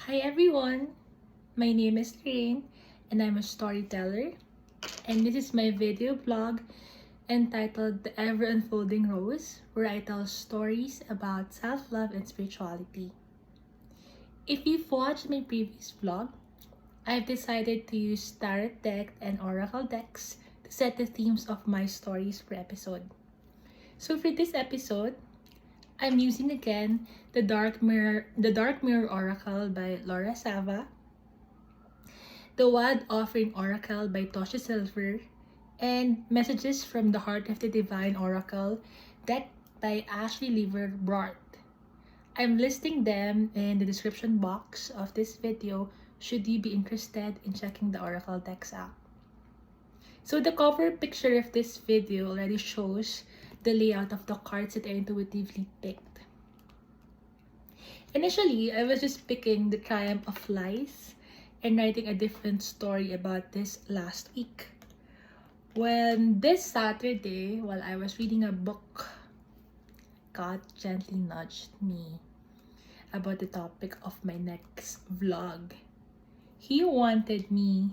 Hi everyone, my name is Loraine and I'm a storyteller, and this is my video blog entitled The Ever Unfolding Rose, where I tell stories about self-love and spirituality. If you've watched my previous vlog, I've decided to use tarot deck and oracle decks to set the themes of my stories per episode. So for this episode, I'm using again the Dark Mirror Oracle by Sava, the Wild Offering Oracle by Tosha, and Messages from the Heart of the Divine Oracle deck by Ashley Lever Brart. I'm listing them in the description box of this video should you be interested in checking the oracle decks out. So the cover picture of this video already shows the layout of the cards that I intuitively picked. Initially, I was just picking the Triumph of Lies and writing a different story about this last week. When this Saturday, while I was reading a book, God gently nudged me about the topic of my next vlog. He wanted me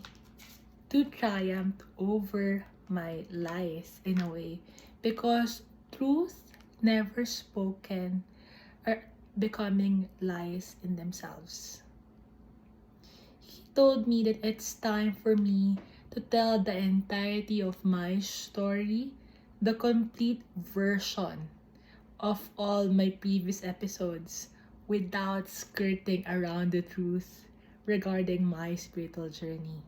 to triumph over my lies in a way, because truth never spoken are becoming lies in themselves. He told me that it's time for me to tell the entirety of my story, the complete version of all my previous episodes, without skirting around the truth regarding my spiritual journey.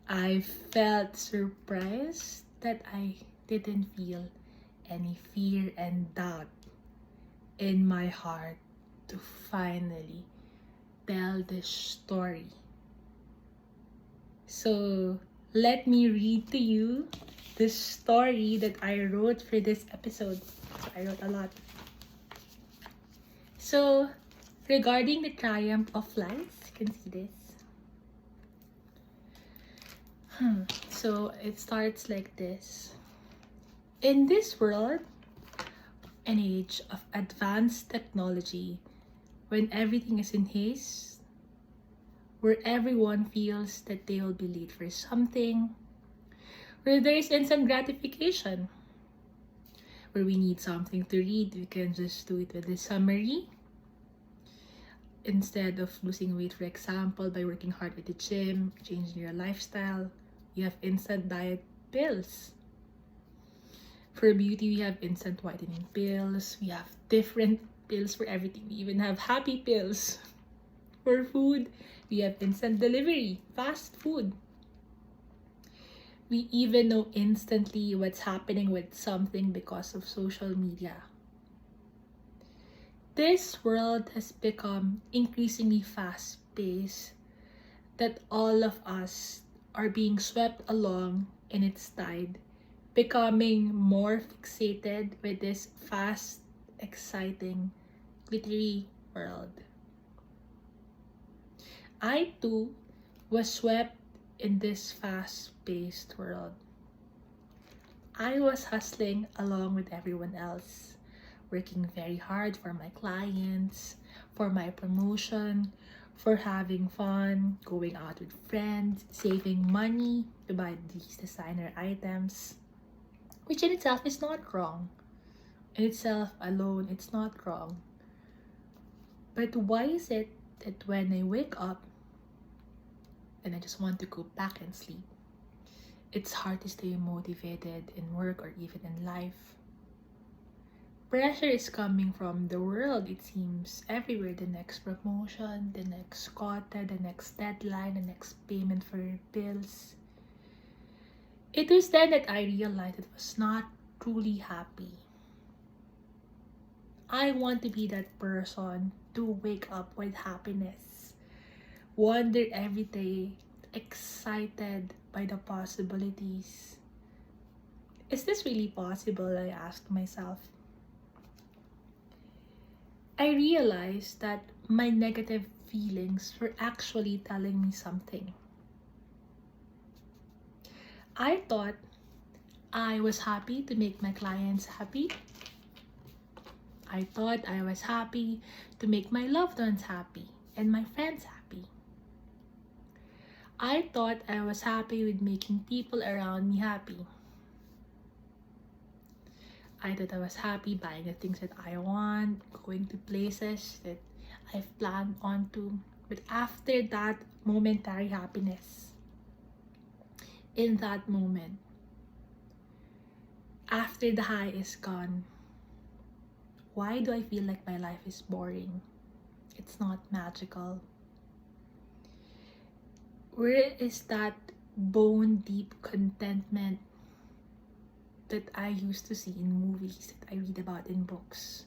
I felt surprised that I didn't feel any fear and doubt in my heart to finally tell this story. So let me read to you the story that I wrote for this episode. So I wrote a lot. So regarding the Triumph of Lies, you can see this. So it starts like this. In this world, an age of advanced technology, when everything is in haste, where everyone feels that they will be late for something, where there is instant gratification, where we need something to read, we can just do it with a summary instead of losing weight, for example, by working hard at the gym, changing your lifestyle. You have instant diet pills. For beauty, we have instant whitening pills. We have different pills for everything. We even have happy pills. For food, we have instant delivery, fast food. We even know instantly what's happening with something because of social media. This world has become increasingly fast-paced, that all of us are being swept along in its tide, becoming more fixated with this fast, exciting, glittery world. I too was swept in this fast-paced world. I was hustling along with everyone else, working very hard for my clients, for my promotion, for having fun, going out with friends, saving money to buy these designer items, which in itself is not wrong. In itself alone, it's not wrong. But why is it that when I wake up and I just want to go back and sleep, it's hard to stay motivated in work or even in life? Pressure is coming from the world, it seems, everywhere. The next promotion, the next quota, the next deadline, the next payment for your bills. It was then that I realized I was not truly happy. I want to be that person to wake up with happiness, wonder every day, excited by the possibilities. Is this really possible? I asked myself. I realized that my negative feelings were actually telling me something. I thought I was happy to make my clients happy. I thought I was happy to make my loved ones happy and my friends happy. I thought I was happy with making people around me happy. I thought I was happy buying the things that I want, going to places that I've planned on to. But after that momentary happiness, in that moment, after the high is gone, why do I feel like my life is boring? It's not magical. Where is that bone deep contentment that I used to see in movies, that I read about in books?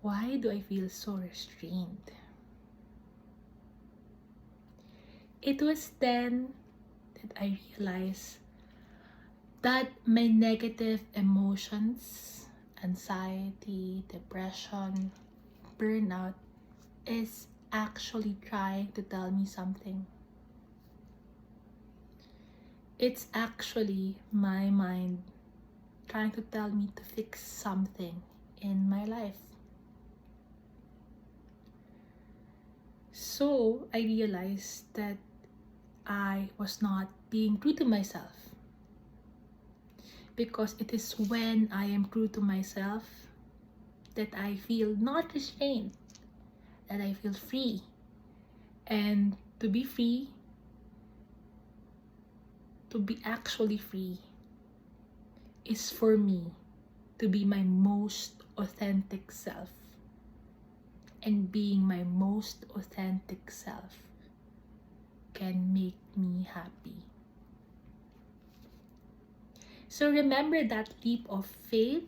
Why do I feel so restrained? It was then that I realized that my negative emotions, anxiety, depression, burnout is actually trying to tell me something. It's actually my mind trying to tell me to fix something in my life. So I realized that I was not being true to myself, because it is when I am true to myself that I feel not restrained, that I feel free. And to be free, to be actually free, is for me to be my most authentic self. And being my most authentic self can make me happy. So remember that leap of faith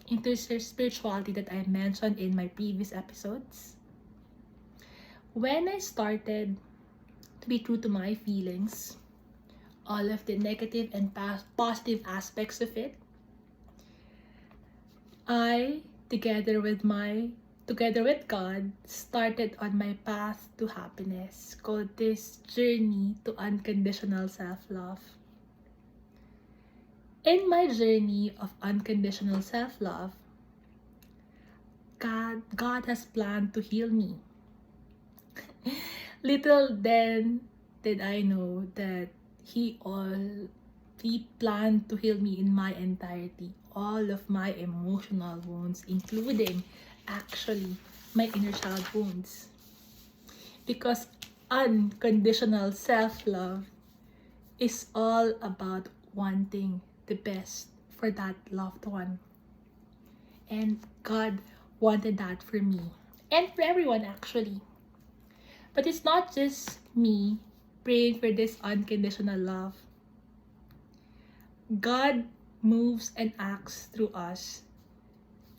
into spirituality that I mentioned in my previous episodes? When I started to be true to my feelings, all of the negative and positive aspects of it, I, together with God, started on my path to happiness, called this journey to unconditional self-love. In my journey of unconditional self-love, God has planned to heal me. Little then did I know that He planned to heal me in my entirety, all of my emotional wounds, including actually my inner child wounds. Because unconditional self-love is all about wanting the best for that loved one. And God wanted that for me and for everyone actually. But it's not just me praying for this unconditional love. God moves and acts through us.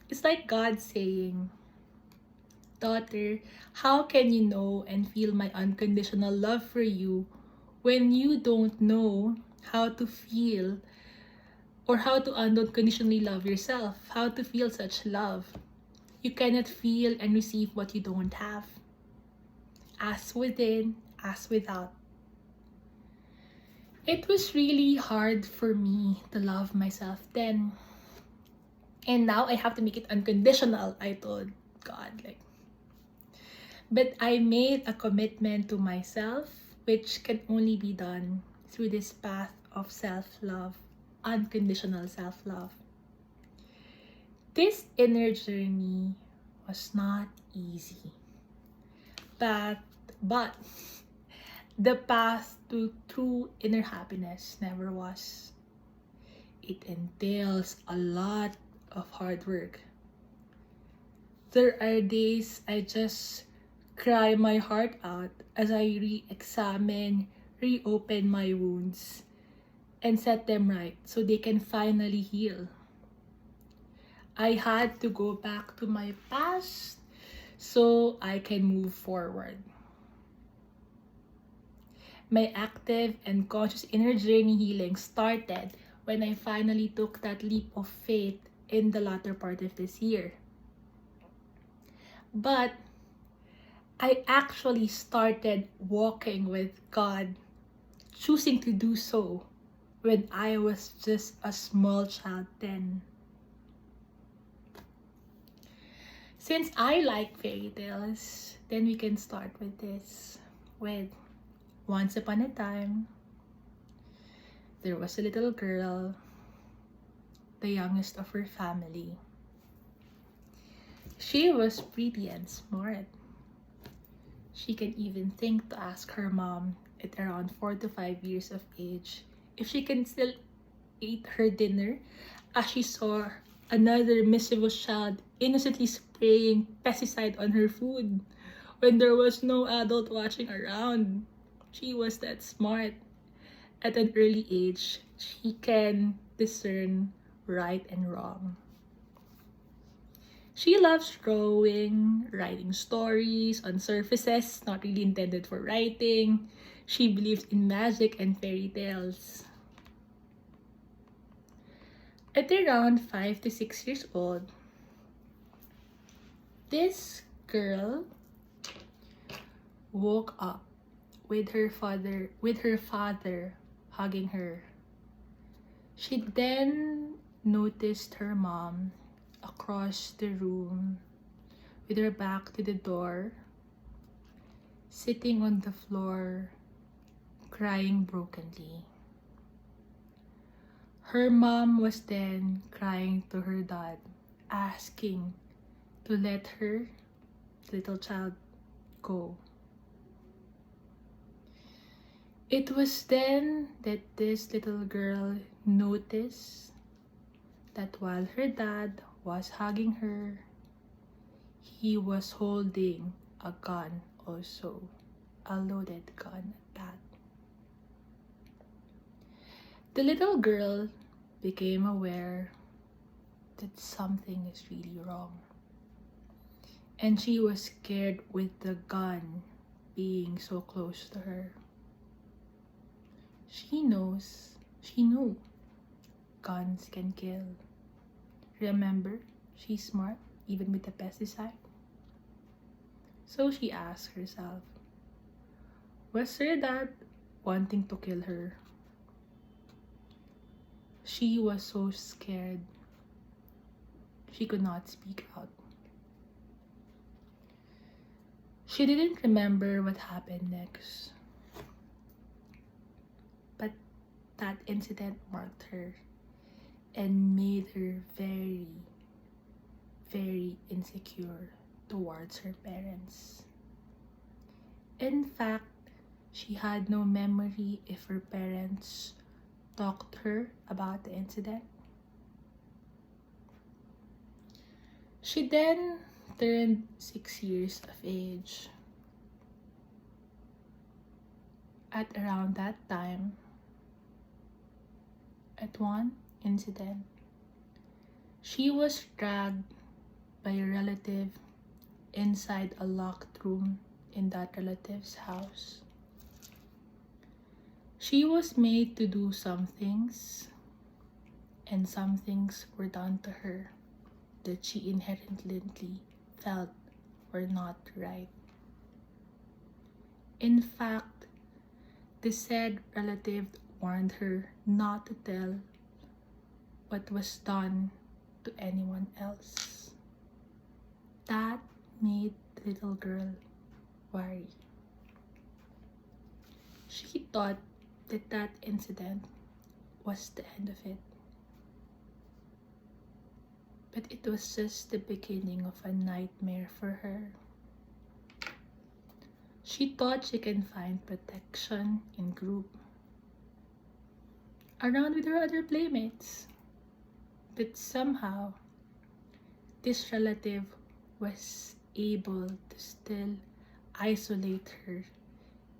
It's like God saying, "Daughter, how can you know and feel my unconditional love for you when you don't know how to feel or how to unconditionally love yourself, how to feel such love? You cannot feel and receive what you don't have. As within, as without." It was really hard for me to love myself then. And now I have to make it unconditional, I told God. But I made a commitment to myself, which can only be done through this path of self-love, unconditional self-love. This inner journey was not easy. But the path to true inner happiness never was. It entails a lot of hard work. There are days I just cry my heart out as I re-examine, reopen my wounds, and set them right so they can finally heal. I had to go back to my past so I can move forward. My active and conscious inner journey healing started when I finally took that leap of faith in the latter part of this year. But I actually started walking with God, choosing to do so when I was just a small child then. Since I like fairy tales, then we can start with this. With once upon a time, there was a little girl, the youngest of her family. She was pretty and smart. She can even think to ask her mom at around 4 to 5 years of age if she can still eat her dinner, as she saw another mischievous child innocently spraying pesticide on her food when there was no adult watching around. She was that smart. At an early age, she can discern right and wrong. She loves drawing, writing stories on surfaces not really intended for writing. She believes in magic and fairy tales. At around 5 to 6 years old, this girl woke up with her father hugging her. She then noticed her mom across the room with her back to the door, sitting on the floor, crying brokenly. Her mom was then crying to her dad, asking to let her little child go. It was then that this little girl noticed that while her dad was hugging her, he was holding a gun also, a loaded gun at that. The little girl became aware that something is really wrong, and she was scared with the gun being so close to her. She knew guns can kill. Remember, she's smart even with the pesticide. So she asked herself, was her dad wanting to kill her? She was so scared. She could not speak out. She didn't remember what happened next. But that incident marked her and made her very, very insecure towards her parents. In fact, she had no memory if her parents talked to her about the incident. She then turned 6 years of age. At around that time, at one incident, she was dragged by a relative inside a locked room in that relative's house. She was made to do some things, and some things were done to her that she inherently felt were not right. In fact, the said relative warned her not to tell what was done to anyone else. That made the little girl worry. She thought that incident was the end of it. But it was just the beginning of a nightmare for her. She thought she can find protection in group, around with her other playmates. But somehow, this relative was able to still isolate her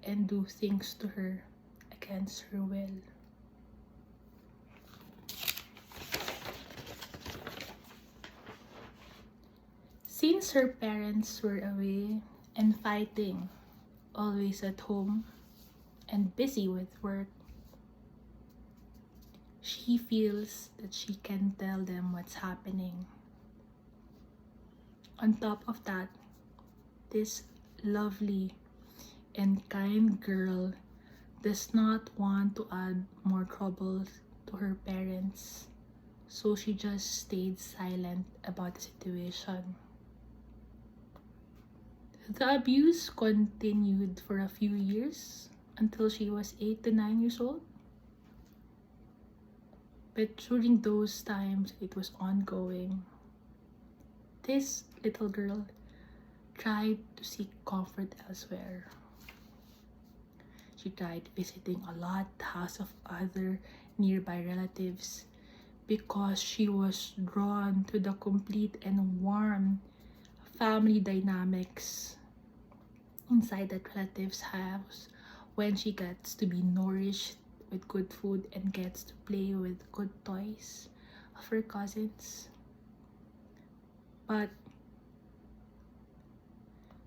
and do things to her against her will. Since her parents were away and fighting, always at home and busy with work, she feels that she can tell them what's happening. On top of that, this lovely and kind girl does not want to add more trouble to her parents, so she just stayed silent about the situation. The abuse continued for a few years until she was 8 to 9 years old. But during those times, it was ongoing. This little girl tried to seek comfort elsewhere. She tried visiting a lot house of other nearby relatives because she was drawn to the complete and warm family dynamics inside that relative's house when she gets to be nourished with good food and gets to play with good toys of her cousins. But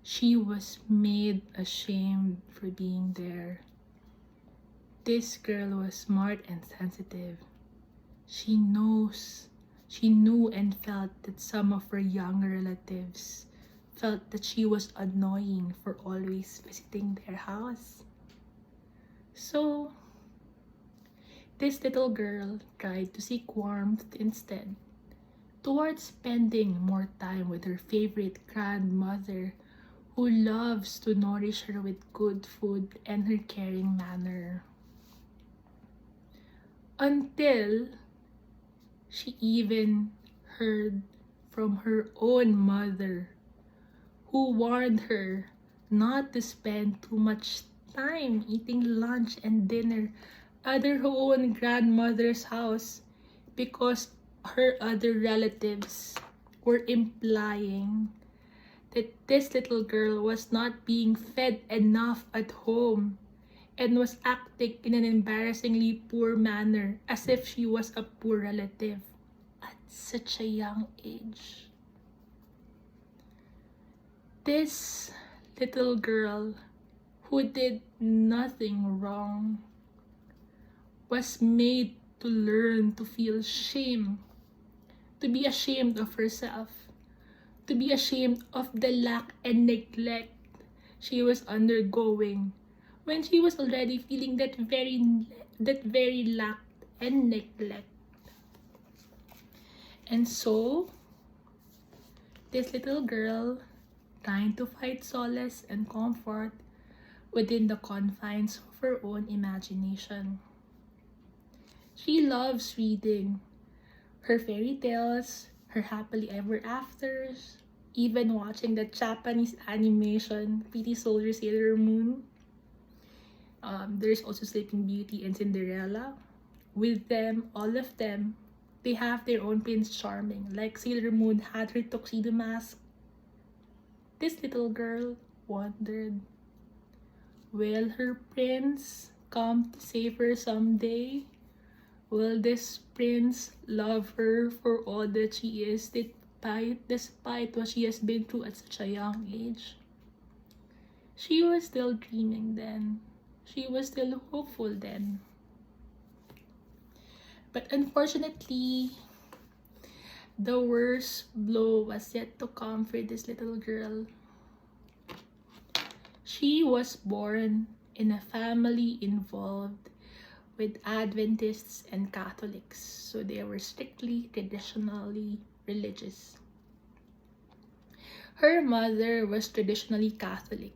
she was made ashamed for being there. This girl was smart and sensitive. She knew and felt that some of her younger relatives felt that she was annoying for always visiting their house. So, this little girl tried to seek warmth instead, towards spending more time with her favorite grandmother, who loves to nourish her with good food and her caring manner. Until she even heard from her own mother, who warned her not to spend too much time eating lunch and dinner at her own grandmother's house because her other relatives were implying that this little girl was not being fed enough at home and was acting in an embarrassingly poor manner as if she was a poor relative at such a young age. This little girl, who did nothing wrong, was made to learn to feel shame, to be ashamed of herself, to be ashamed of the lack and neglect she was undergoing when she was already feeling that very lack and neglect. And so, this little girl, trying to find solace and comfort within the confines of her own imagination. She loves reading her fairy tales, her happily ever afters, even watching the Japanese animation Pretty Soldier Sailor Moon. There's also Sleeping Beauty and Cinderella. With them, all of them, they have their own Prince Charming. Like Sailor Moon had her tuxedo mask. This little girl wondered, will her prince come to save her someday? Will this prince love her for all that she is, despite what she has been through at such a young age? She was still dreaming then. She was still hopeful then. But unfortunately, the worst blow was yet to come for this little girl. She was born in a family involved with Adventists and Catholics, so they were strictly traditionally religious. Her mother was traditionally Catholic.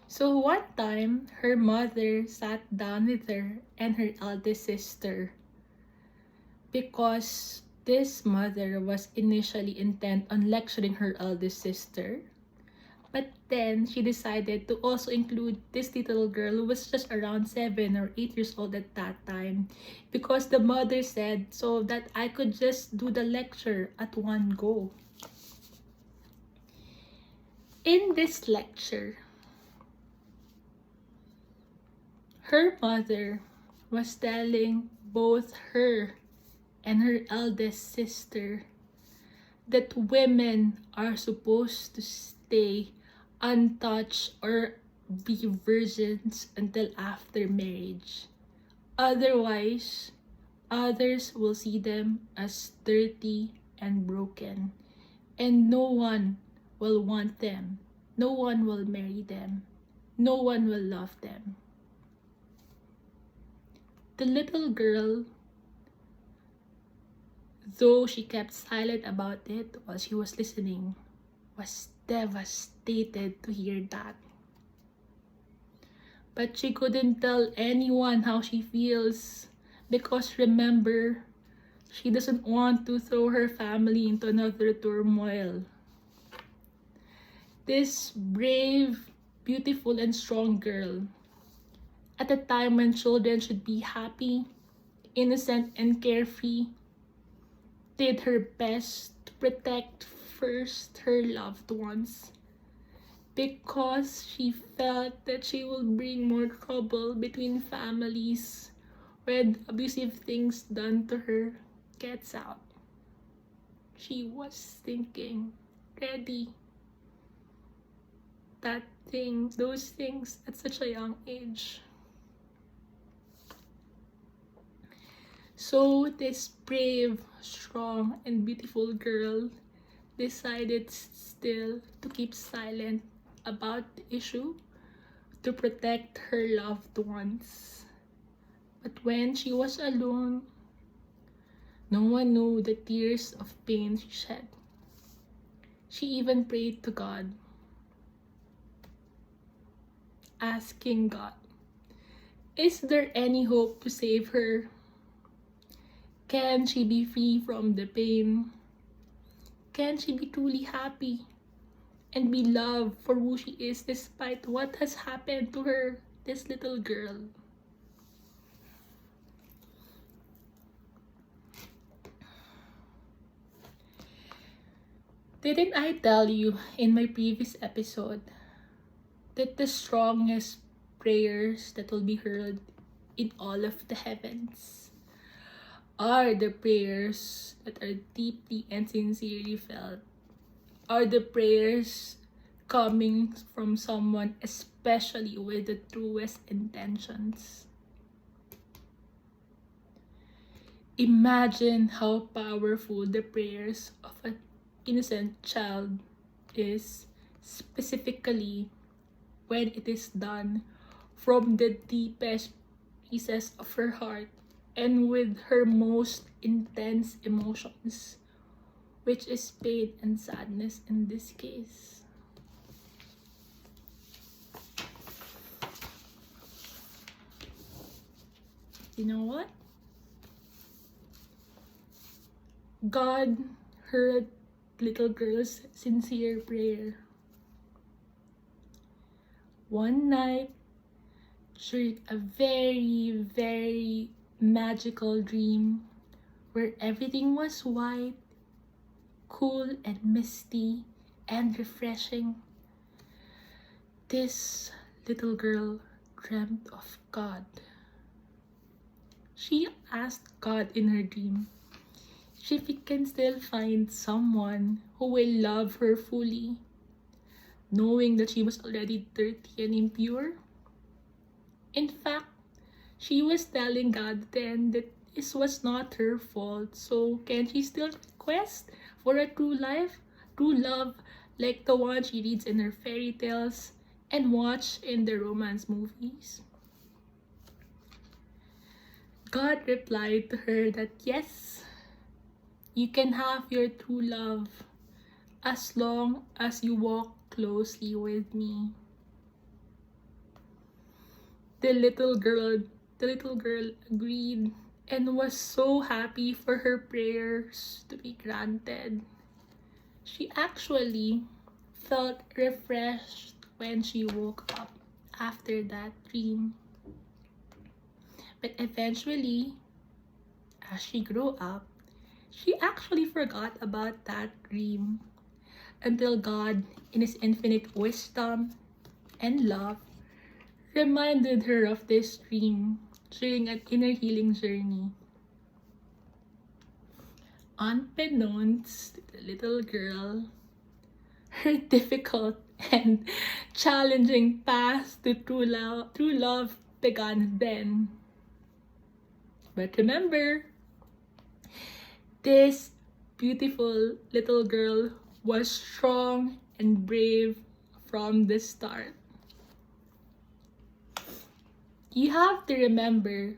So one time, her mother sat down with her and her eldest sister because this mother was initially intent on lecturing her eldest sister. But then she decided to also include this little girl who was just around 7 or 8 years old at that time, because the mother said so that I could just do the lecture at one go. In this lecture, her mother was telling both her and her eldest sister that women are supposed to stay untouched or be virgins until after marriage. Otherwise, others will see them as dirty and broken, and no one will want them. No one will marry them. No one will love them. The little girl, though she kept silent about it while she was listening, was devastated to hear that. But she couldn't tell anyone how she feels because remember, she doesn't want to throw her family into another turmoil. This brave, beautiful, and strong girl, at a time when children should be happy, innocent, and carefree, did her best to protect first her loved ones because she felt that she will bring more trouble between families when abusive things done to her gets out. She was thinking, ready, those things at such a young age. So this brave, strong, and beautiful girl decided still to keep silent about the issue to protect her loved ones. But when she was alone, no one knew the tears of pain she shed. She even prayed to God, asking God, is there any hope to save her? Can she be free from the pain? Can she be truly happy and be loved for who she is despite what has happened to her, this little girl? Didn't I tell you in my previous episode that the strongest prayers that will be heard in all of the heavens are the prayers that are deeply and sincerely felt, are the prayers coming from someone especially with the truest intentions. Imagine how powerful the prayers of an innocent child is, specifically when it is done from the deepest recesses of her heart and with her most intense emotions, which is pain and sadness in this case. You know what? God heard little girl's sincere prayer. One night, during a very, very magical dream where everything was white, cool and misty and refreshing, this little girl dreamt of God. She asked God in her dream if she can still find someone who will love her fully, knowing that she was already dirty and impure. In fact, she was telling God then that this was not her fault, so can she still request for a true love like the one she reads in her fairy tales and watch in the romance movies? God replied to her that yes, you can have your true love as long as you walk closely with me. The little girl agreed and was so happy for her prayers to be granted. She actually felt refreshed when she woke up after that dream. But eventually, as she grew up, she actually forgot about that dream until God, in His infinite wisdom and love, reminded her of this dream during an inner healing journey. Unbeknownst to the little girl, her difficult and challenging path to true love began then. But remember, this beautiful little girl was strong and brave from the start. You have to remember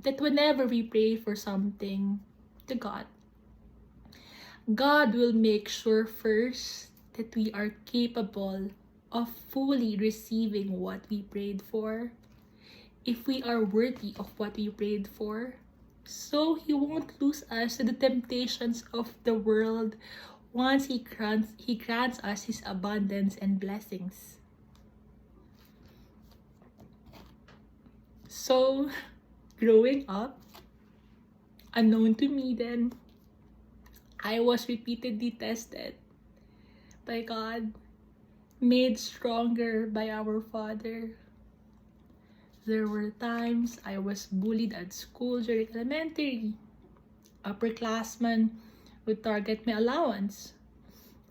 that whenever we pray for something to God, God will make sure first that we are capable of fully receiving what we prayed for, if we are worthy of what we prayed for, so He won't lose us to the temptations of the world once He grants us His abundance and blessings. So, growing up, unknown to me then, I was repeatedly tested by God, made stronger by our Father. There were times I was bullied at school during elementary. Upperclassmen would target my allowance,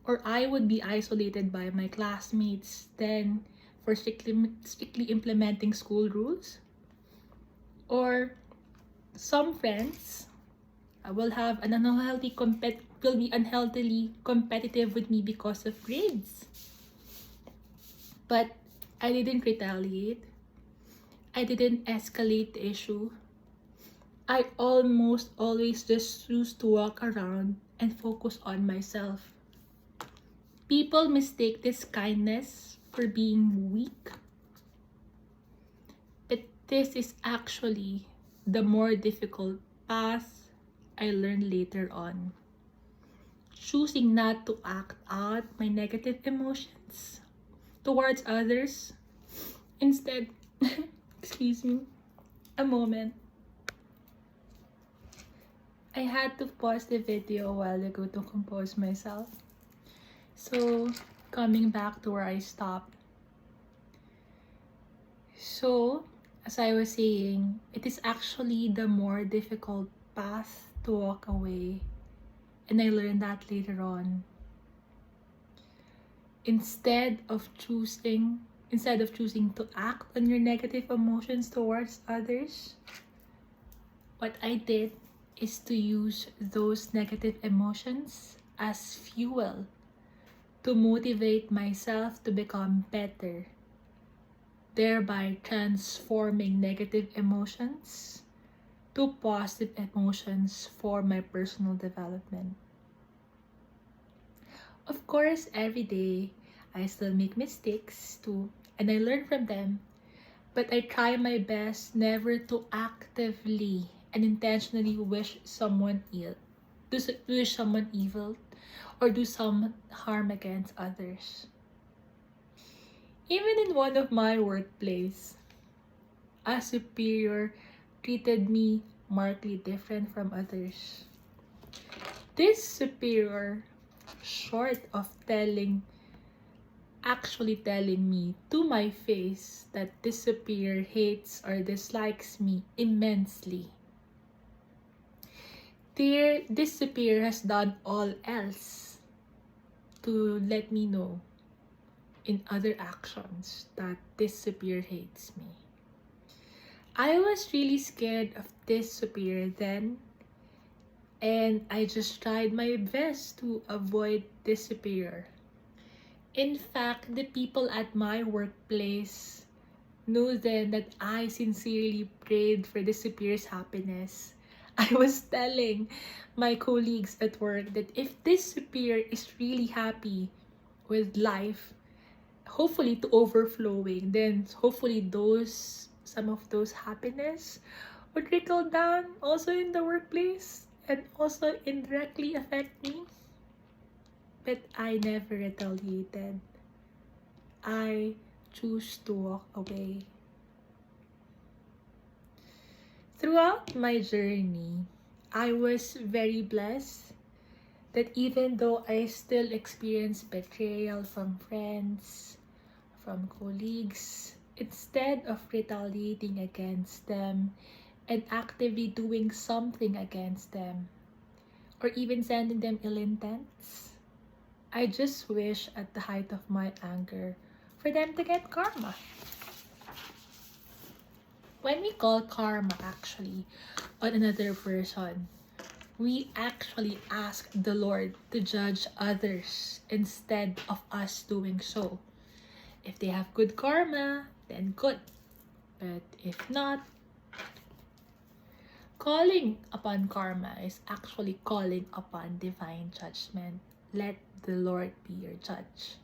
or I would be isolated by my classmates then for strictly implementing school rules. Or some friends will be unhealthily competitive with me because of grades. But I didn't retaliate. I didn't escalate the issue. I almost always just choose to walk around and focus on myself. People mistake this kindness for being weak, but this is actually the more difficult path I learned later on. Choosing not to act out my negative emotions towards others. Instead, excuse me, a moment. I had to pause the video a while ago to compose myself. So, coming back to where I stopped. So, as I was saying, it is actually the more difficult path to walk away. And I learned that later on. Instead of choosing to act on your negative emotions towards others, what I did is to use those negative emotions as fuel to motivate myself to become better, thereby transforming negative emotions to positive emotions for my personal development. Of course, every day I still make mistakes too, and I learn from them, but I try my best never to actively and intentionally wish someone evil, or do some harm against others. Even in one of my workplace, a superior treated me markedly different from others. This superior, short of actually telling me to my face that this superior hates or dislikes me immensely, this superior has done all else to let me know in other actions that this superior hates me. I was really scared of this superior then, and I just tried my best to avoid this superior. In fact, the people at my workplace knew then that I sincerely prayed for the superior's happiness. I was telling my colleagues at work that if this superior is really happy with life, hopefully to overflowing, then hopefully some of those happiness would trickle down also in the workplace and also indirectly affect me. But I never retaliated. I choose to walk away. Throughout my journey, I was very blessed that even though I still experience betrayal from friends, from colleagues, instead of retaliating against them and actively doing something against them, or even sending them ill intents, I just wish at the height of my anger for them to get karma. When we call karma actually on another person, we actually ask the Lord to judge others instead of us doing so. If they have good karma, then good. But if not, calling upon karma is actually calling upon divine judgment. let the Lord be your judge.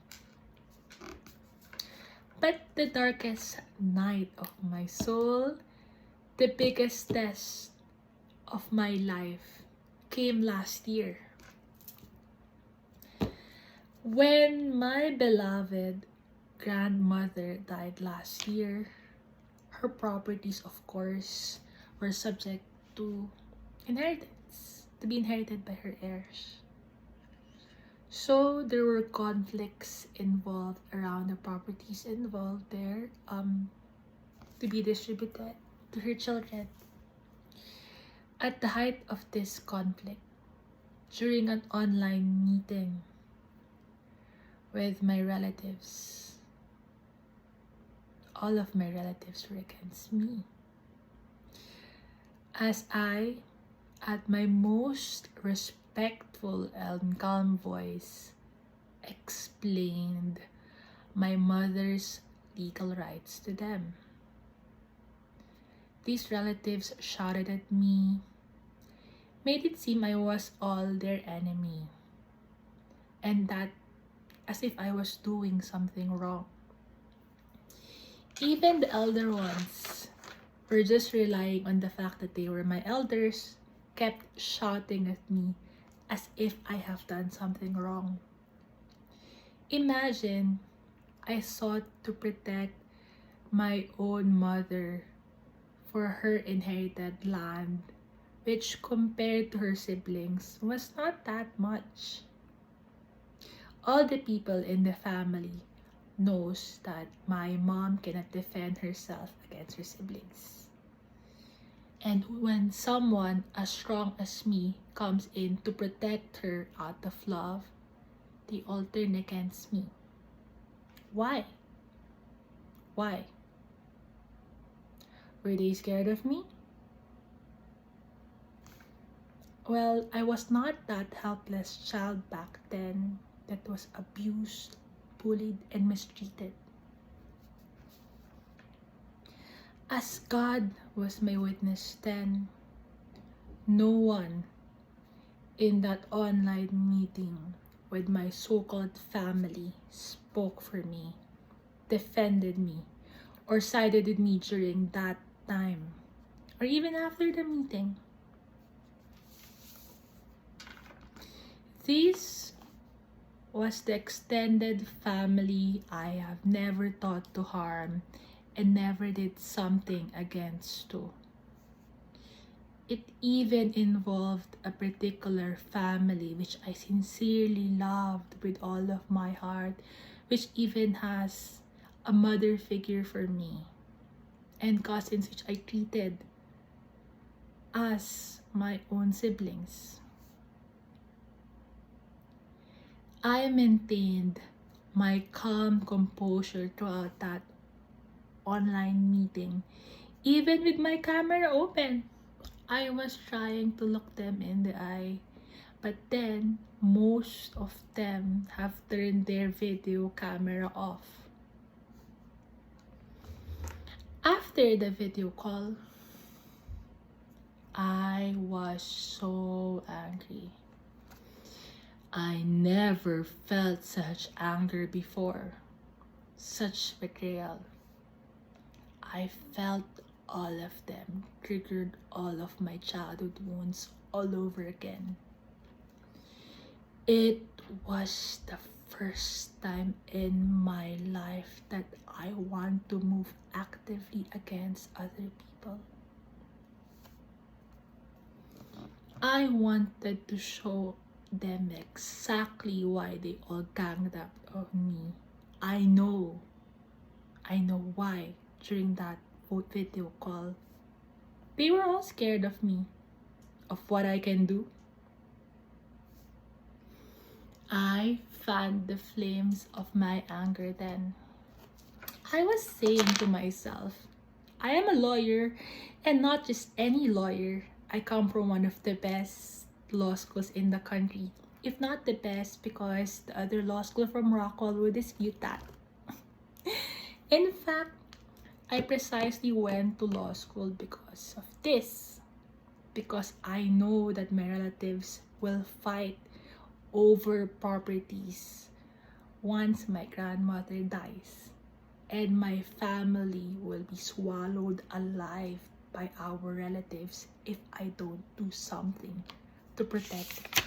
But the darkest night of my soul, the biggest test of my life, came last year. When my beloved grandmother died last year, her properties, of course, were subject to inheritance, to be inherited by her heirs. So there were conflicts involved around the properties involved there, to be distributed to her children. At the height of this conflict, during an online meeting with my relatives, all of my relatives were against me. As I, at my most respectful and calm voice, explained my mother's legal rights to them. These relatives shouted at me, made it seem I was all their enemy, and that as if I was doing something wrong. Even the elder ones were just relying on the fact that they were my elders, kept shouting at me as if I have done something wrong. Imagine, I sought to protect my own mother for her inherited land, which compared to her siblings was not that much. All the people in the family knows that my mom cannot defend herself against her siblings. And when someone as strong as me comes in to protect her out of love, they all turn against me. Why? Why? Were they scared of me? Well, I was not that helpless child back then that was abused, bullied, and mistreated. As God was my witness then, no one in that online meeting with my so-called family spoke for me, defended me, or sided with me during that time, or even after the meeting. This was the extended family I have never thought to harm and never did something against to. It even involved a particular family which I sincerely loved with all of my heart, which even has a mother figure for me, and cousins which I treated as my own siblings. I maintained my calm composure throughout that online meeting, even with my camera open. I was trying to look them in the eye, but then most of them have turned their video camera off. After the video call, I was so angry. I never felt such anger before, such betrayal. I felt all of them, triggered all of my childhood wounds all over again. It was the first time in my life that I want to move actively against other people. I wanted to show them exactly why they all ganged up on me. I know why during that video call. They were all scared of me, of what I can do. I fanned the flames of my anger then. I was saying to myself, I am a lawyer, and not just any lawyer. I come from one of the best law schools in the country. If not the best, because the other law school from Rockwell would dispute that. In fact, I precisely went to law school because of this. Because I know that my relatives will fight over properties once my grandmother dies, and my family will be swallowed alive by our relatives if I don't do something to protect it.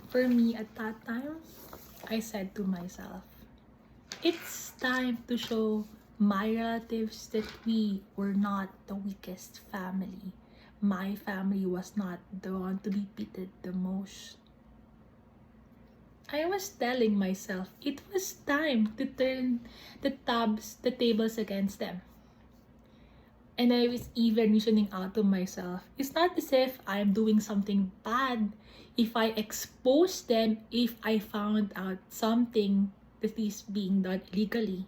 For me at that time, I said to myself, it's time to show my relatives that we were not the weakest family. My family was not the one to be pitied the most. I was telling myself it was time to turn the tables against them. And I was even reasoning out to myself, it's not as if I'm doing something bad if I expose them, if I found out something that is being done illegally.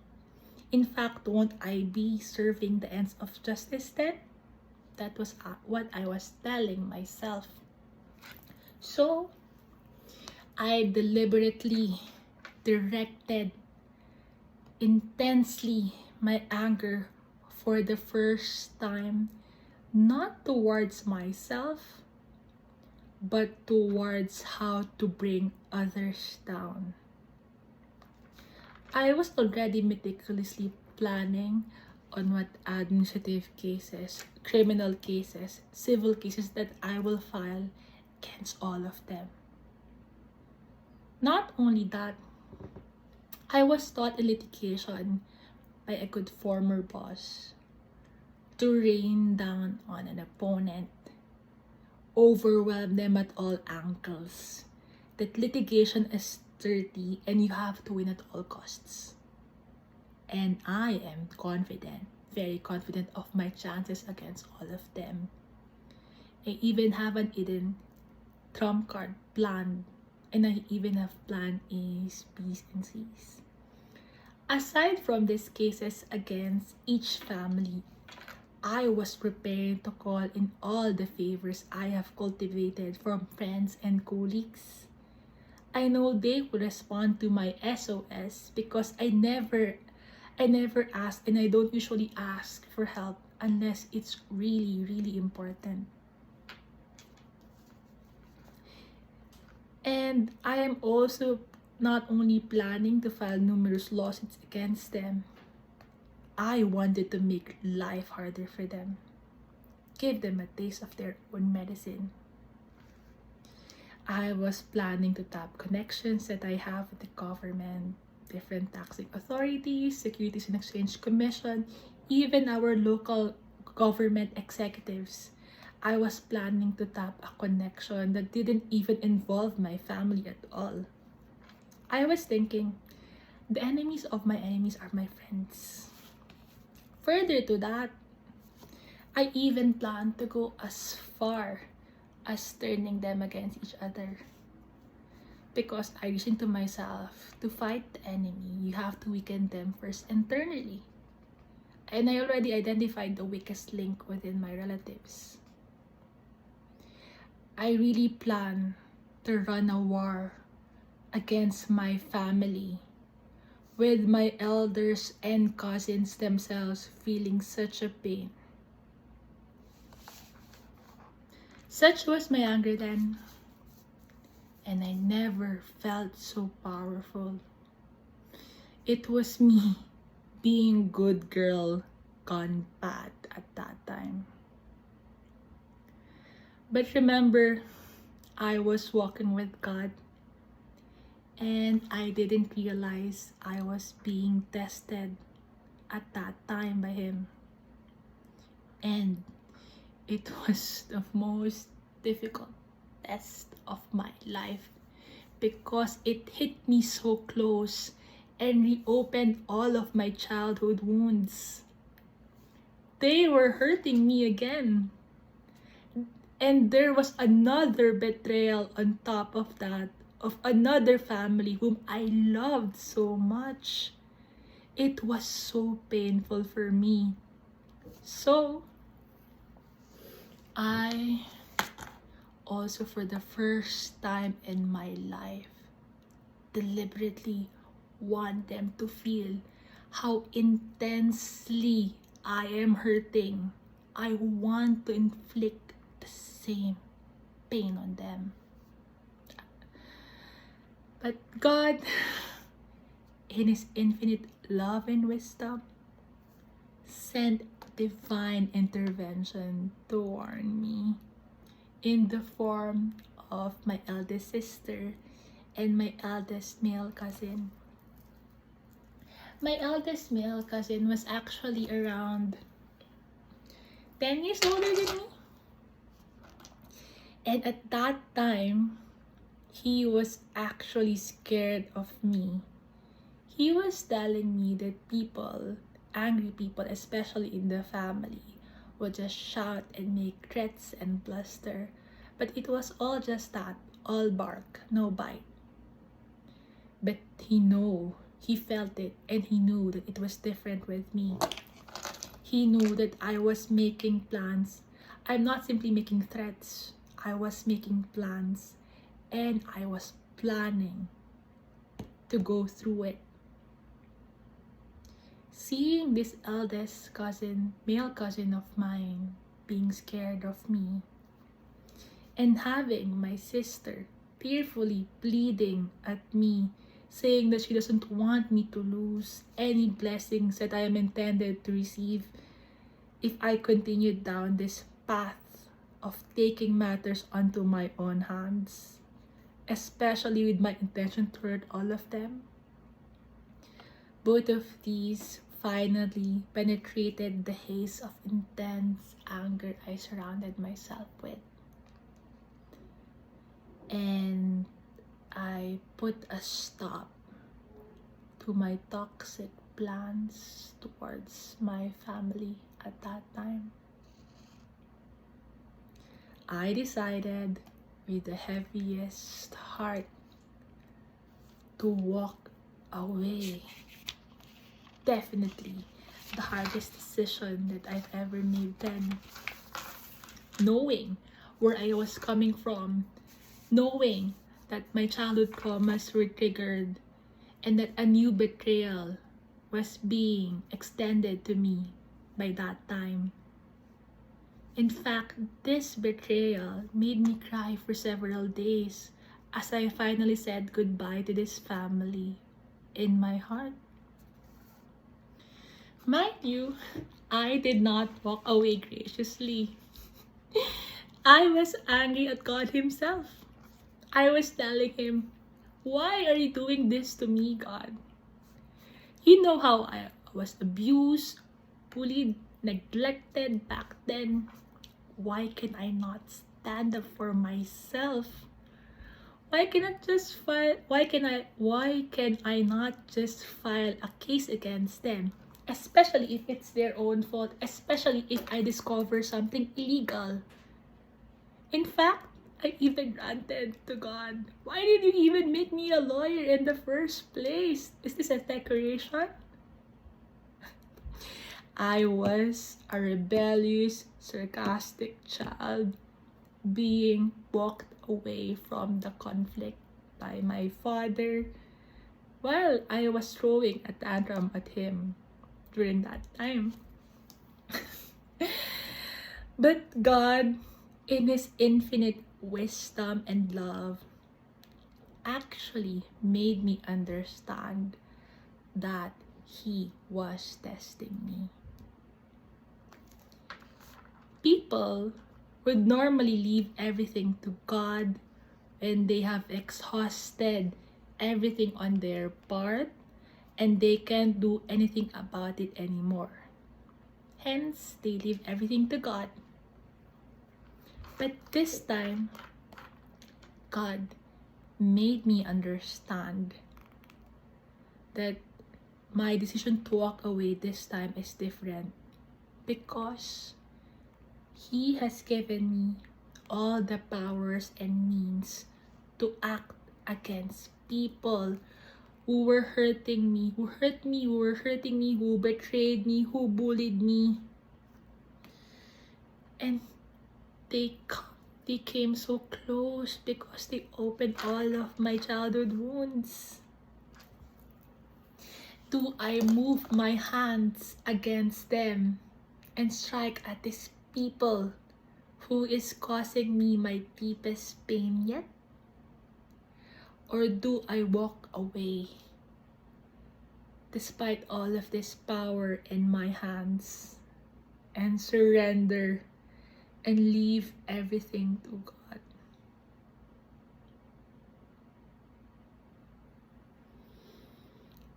In fact, won't I be serving the ends of justice then? That was what I was telling myself. So, I deliberately directed intensely my anger for the first time, not towards myself, but towards how to bring others down. I was already meticulously planning on what administrative cases, criminal cases, civil cases that I will file against all of them. Not only that, I was taught in litigation by a good former boss to rain down on an opponent, overwhelm them at all angles, that litigation is dirty and you have to win at all costs. And I am confident, very confident of my chances against all of them. I even have an hidden trump card planned, and I even have plan A's, B's, and C's. Aside from these cases against each family, I was prepared to call in all the favors I have cultivated from friends and colleagues. I know they will respond to my SOS because I never ask, and I don't usually ask for help unless it's really, really important. And I am also not only planning to file numerous lawsuits against them, I wanted to make life harder for them. Give them a taste of their own medicine. I was planning to tap connections that I have with the government, different taxing authorities, Securities and Exchange Commission, even our local government executives. I was planning to tap a connection that didn't even involve my family at all. I was thinking, the enemies of my enemies are my friends. Further to that, I even planned to go as far as turning them against each other. Because I reasoned to myself, to fight the enemy, you have to weaken them first internally. And I already identified the weakest link within my relatives. I really plan to run a war against my family, with my elders and cousins themselves feeling such a pain. Such was my anger then, and I never felt so powerful. It was me being good girl gone bad at that time. But remember, I was walking with God, and I didn't realize I was being tested at that time by Him. And it was the most difficult test of my life because it hit me so close and reopened all of my childhood wounds. They were hurting me again. And there was another betrayal on top of that, of another family whom I loved so much. It was so painful for me. So, I also, for the first time in my life, deliberately want them to feel how intensely I am hurting. I want to inflict the same pain on them. But God, in His infinite love and wisdom, sent divine intervention to warn me in the form of my eldest sister and my eldest male cousin. My eldest male cousin was actually around 10 years older than me. And at that time, he was actually scared of me. He was telling me that people, angry people, especially in the family, would just shout and make threats and bluster. But it was all just that, all bark, no bite. But he felt it, and he knew that it was different with me. He knew that I was making plans. I'm not simply making threats. I was making plans, and I was planning to go through it. Seeing this eldest cousin, male cousin of mine, being scared of me, and having my sister tearfully pleading at me, saying that she doesn't want me to lose any blessings that I am intended to receive if I continued down this path of taking matters onto my own hands, especially with my intention to hurt all of them. Both of these finally penetrated the haze of intense anger I surrounded myself with. And I put a stop to my toxic plans towards my family at that time. I decided with the heaviest heart to walk away. Definitely the hardest decision that I've ever made then. Knowing where I was coming from, knowing that my childhood traumas were triggered, and that a new betrayal was being extended to me by that time. In fact, this betrayal made me cry for several days as I finally said goodbye to this family in my heart. Mind you, I did not walk away graciously. I was angry at God Himself. I was telling Him, "Why are you doing this to me, God? You know how I was abused, bullied, neglected back then. Why can I not stand up for myself? Why can I not just file a case against them? Especially if it's their own fault, especially if I discover something illegal." In fact, I even ranted to God, "Why did you even make me a lawyer in the first place? Is this a decoration?" I was a rebellious, sarcastic child being walked away from the conflict by my father while I was throwing a tantrum at him during that time. But God, in His infinite wisdom and love, actually made me understand that He was testing me. People would normally leave everything to God when they have exhausted everything on their part and they can't do anything about it anymore. Hence, they leave everything to God. But this time, God made me understand that my decision to walk away this time is different because He has given me all the powers and means to act against people who were hurting me, who betrayed me, who bullied me. And they came so close because they opened all of my childhood wounds. Do I move my hands against them and strike at these people who is causing me my deepest pain yet? Or do I walk away despite all of this power in my hands and surrender and leave everything to God?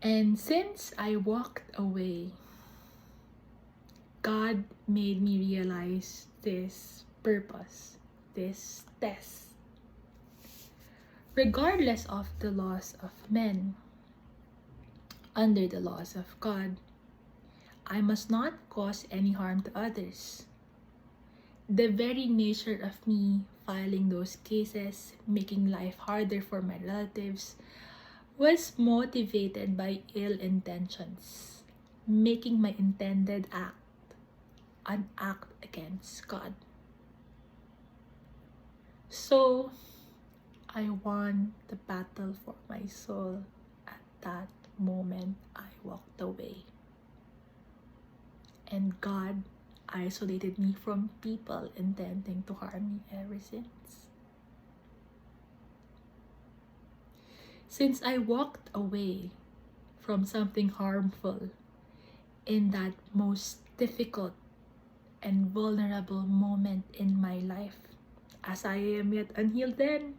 And since I walked away, God made me realize this purpose, this test. Regardless of the laws of men, under the laws of God, I must not cause any harm to others. The very nature of me filing those cases, making life harder for my relatives, was motivated by ill intentions, making my intended act an act against God. So, I won the battle for my soul. At that moment, I walked away. And God isolated me from people intending to harm me ever since. Since I walked away from something harmful in that most difficult and vulnerable moment in my life, as I am yet unhealed then,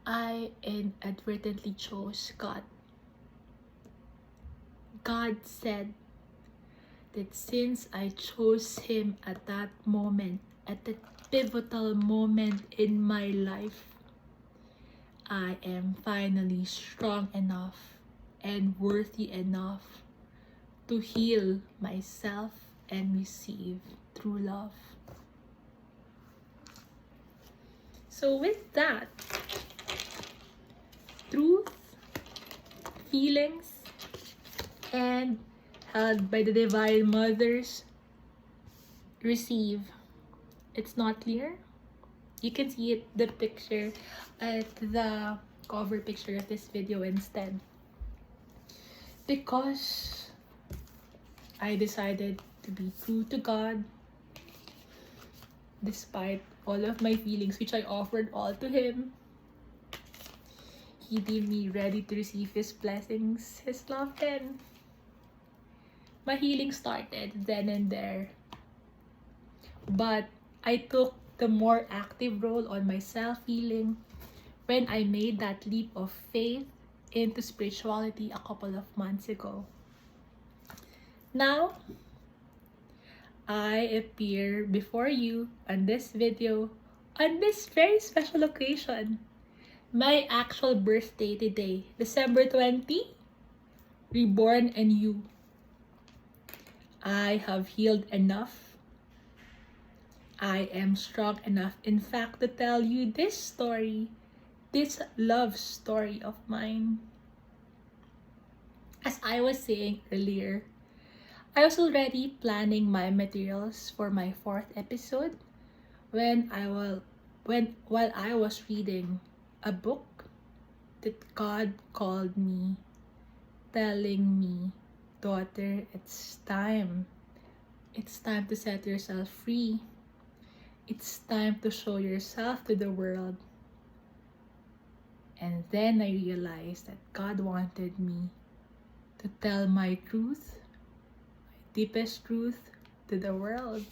I inadvertently chose God. God said that since I chose Him at that moment, at that pivotal moment in my life, I am finally strong enough and worthy enough to heal myself and receive true love. So with that, truth, feelings, and held by the Divine Mothers, receive. It's not clear. You can see it, the picture at the cover picture of this video instead. Because I decided to be true to God despite all of my feelings, which I offered all to Him. He deemed me ready to receive His blessings, His love, and my healing started then and there. But I took the more active role on my self-healing when I made that leap of faith into spirituality a couple of months ago. Now, I appear before you on this video on this very special occasion. My actual birthday today, December 20, reborn anew. I have healed enough. I am strong enough, in fact, to tell you this story, this love story of mine. As I was saying earlier, I was already planning my materials for my 4th episode while I was reading a book that God called me, telling me, daughter, it's time. It's time to set yourself free. It's time to show yourself to the world. And then I realized that God wanted me to tell my truth, my deepest truth, to the world.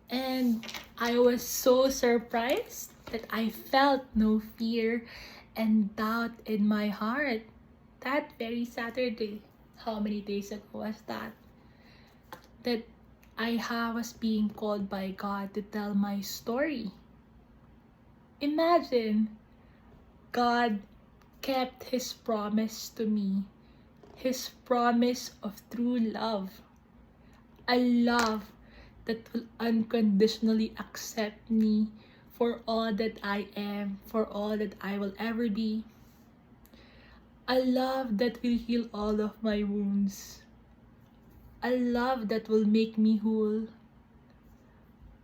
And I was so surprised that I felt no fear and doubt in my heart that very Saturday. How many days ago was that? That I was being called by God to tell my story. Imagine, God kept His promise to me, His promise of true love, a love that will unconditionally accept me for all that I am, for all that I will ever be, a love that will heal all of my wounds, a love that will make me whole,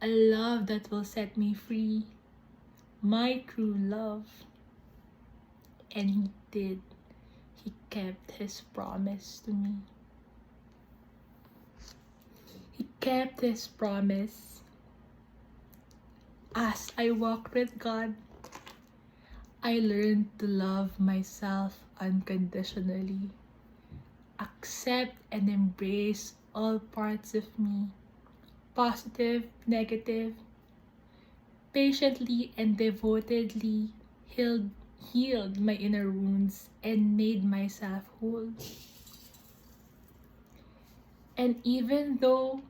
a love that will set me free, my true love. And He did. He kept His promise to me. kept His promise. As I walk with God, I learned to love myself unconditionally, accept and embrace all parts of me, positive, negative, patiently and devotedly healed my inner wounds and made myself whole. And even though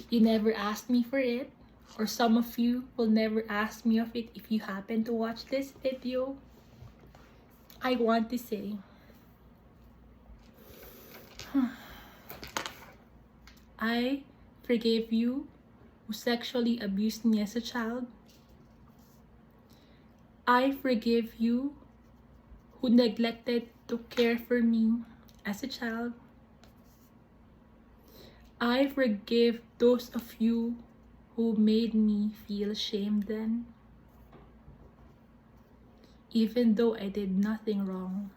you never asked me for it, or some of you will never ask me of it if you happen to watch this video, I want to say, I forgave you who sexually abused me as a child. I forgive you who neglected to care for me as a child. I forgive those of you who made me feel shame then, even though I did nothing wrong.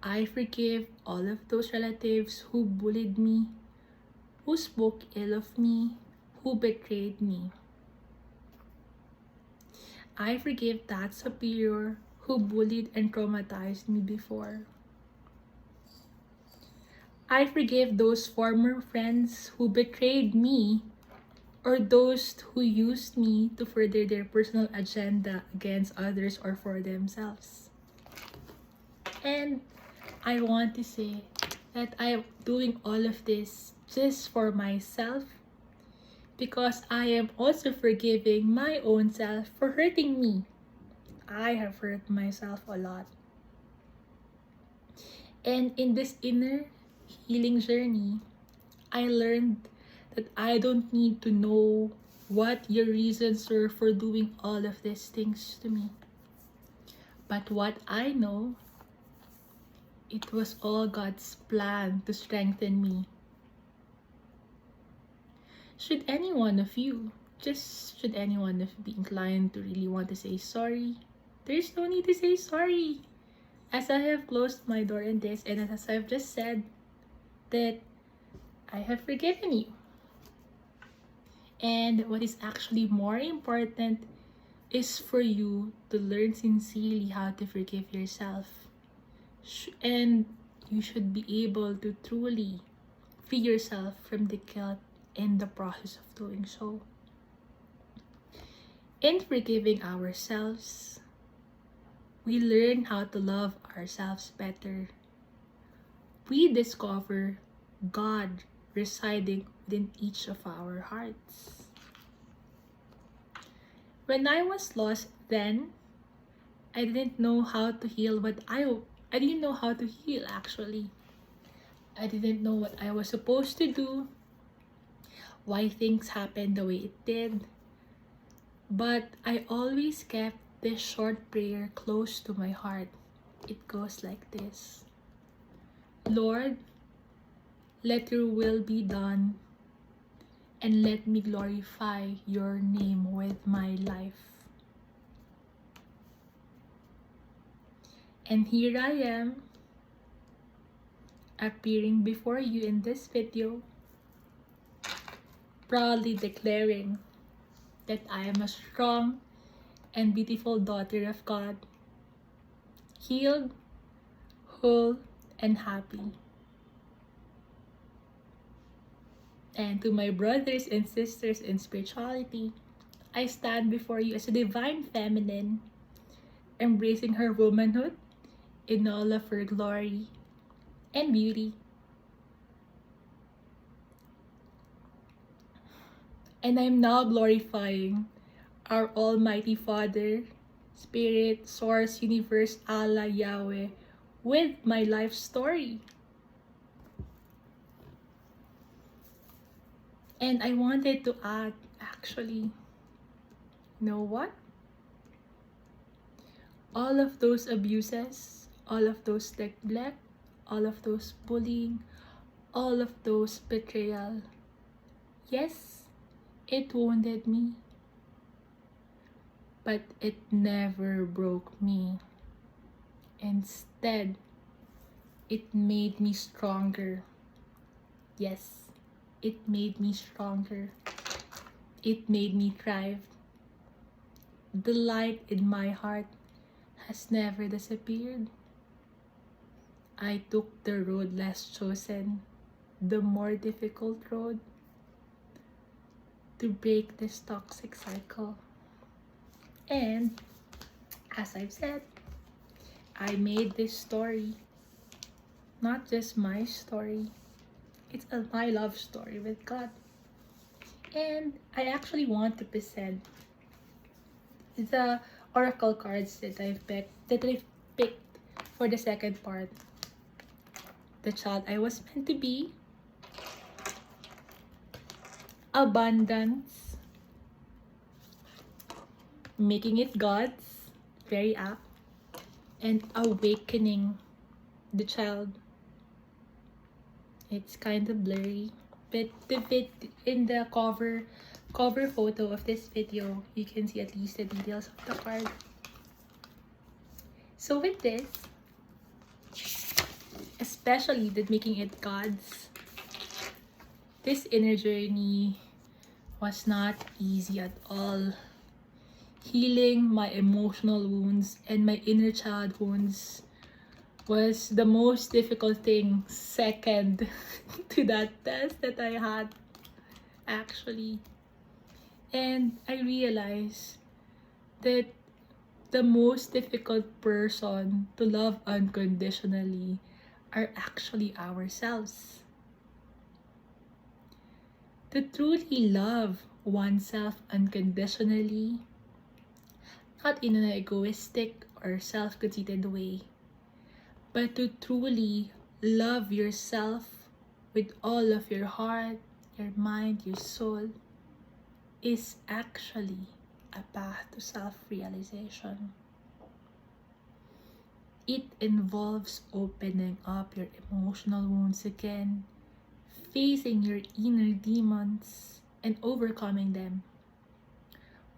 I forgive all of those relatives who bullied me, who spoke ill of me, who betrayed me. I forgive that superior who bullied and traumatized me before. I forgive those former friends who betrayed me, or those who used me to further their personal agenda against others or for themselves. And I want to say that I am doing all of this just for myself, because I am also forgiving my own self for hurting me. I have hurt myself a lot. And in this inner healing journey, I learned that I don't need to know what your reasons were for doing all of these things to me. But what I know, it was all God's plan to strengthen me. Should any one of you be inclined to really want to say sorry, there's no need to say sorry. As I have closed my door in this, and as I've just said, that I have forgiven you. And what is actually more important is for you to learn sincerely how to forgive yourself. And you should be able to truly free yourself from the guilt in the process of doing so. In forgiving ourselves, we learn how to love ourselves better. We discover God residing within each of our hearts. When I was lost then, I didn't know how to heal I didn't know how to heal actually. I didn't know what I was supposed to do, why things happened the way it did. But I always kept this short prayer close to my heart. It goes like this: Lord, let your will be done, and let me glorify your name with my life. And here I am, appearing before you in this video, proudly declaring that I am a strong and beautiful daughter of God, healed, whole, and happy. And to my brothers and sisters in spirituality, I stand before you as a divine feminine, embracing her womanhood in all of her glory and beauty. And I'm now glorifying our Almighty Father, Spirit, Source, Universe, Allah, Yahweh, with my life story. And I wanted to add, actually, you know what? All of those abuses, all of those neglect, all of those bullying, all of those betrayal, yes, it wounded me, but it never broke me. Instead, it made me stronger. Yes, it made me stronger. It made me thrive. The light in my heart has never disappeared. I took the road less chosen, the more difficult road, to break this toxic cycle. And as I've said, I made this story not just my story, it's my love story with God. And I actually want to present the oracle cards that I've picked for the second part. The child I was meant to be, abundance, making it God's, very apt, and awakening the child. It's kind of blurry, but in the cover photo of this video, you can see at least the details of the card. So with this, especially the making it God's, this inner journey was not easy at all. Healing my emotional wounds and my inner child wounds was the most difficult thing, second to that test that I had, actually. And I realized that the most difficult person to love unconditionally are actually ourselves. To truly love oneself unconditionally, not in an egoistic or self-conceited way, but to truly love yourself with all of your heart, your mind, your soul, is actually a path to self-realization. It involves opening up your emotional wounds again, facing your inner demons and overcoming them,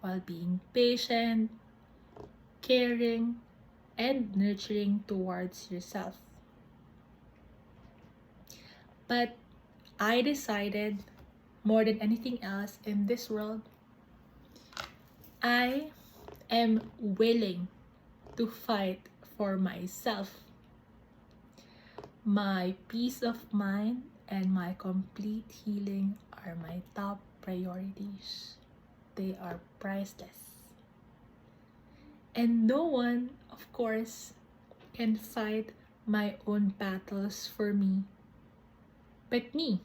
while being patient, caring, and nurturing towards yourself. But I decided, more than anything else in this world, I am willing to fight for myself. My peace of mind and my complete healing are my top priorities. They are priceless. And no one, of course, can fight my own battles for me but me,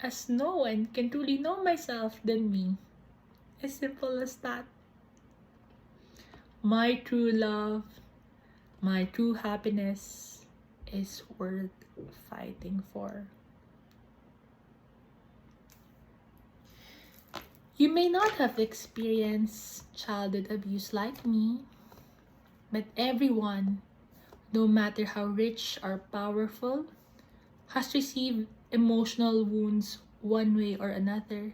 as no one can truly know myself than me. As simple as that. My true love, my true happiness is worth fighting for. You may not have experienced childhood abuse like me, but everyone, no matter how rich or powerful, has received emotional wounds one way or another.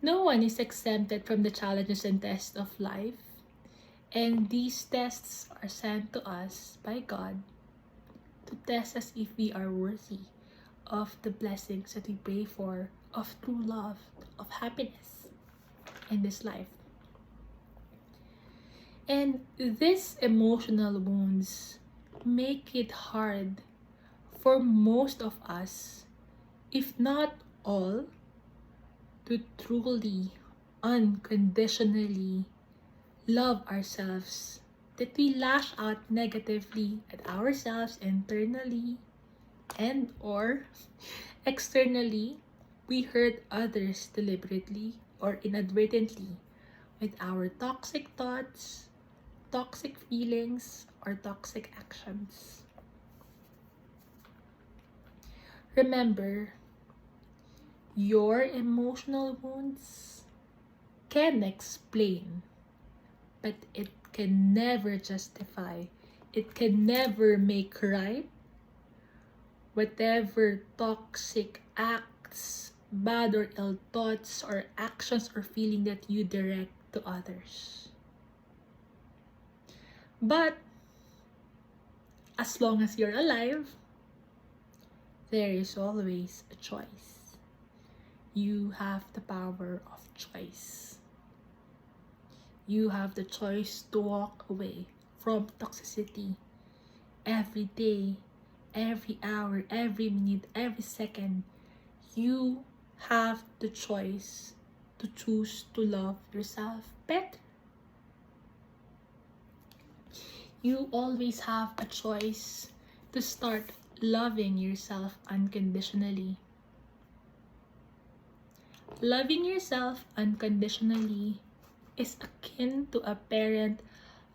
No one is exempted from the challenges and tests of life, and these tests are sent to us by God to test us if we are worthy of the blessings that we pray for, of true love, of happiness in this life. And these emotional wounds make it hard for most of us, if not all, to truly, unconditionally love ourselves, that we lash out negatively at ourselves internally and or externally, we hurt others deliberately or inadvertently with our toxic thoughts, toxic feelings, or toxic actions. Remember, your emotional wounds can explain, but it can never justify, it can never make right whatever toxic acts, bad or ill thoughts or actions or feeling that you direct to others. But as long as you're alive, there is always a choice. You have the power of choice. You have the choice to walk away from toxicity every day, every hour, every minute, every second. You have the choice to choose to love yourself better. You always have a choice to start loving yourself unconditionally. Loving yourself unconditionally is akin to a parent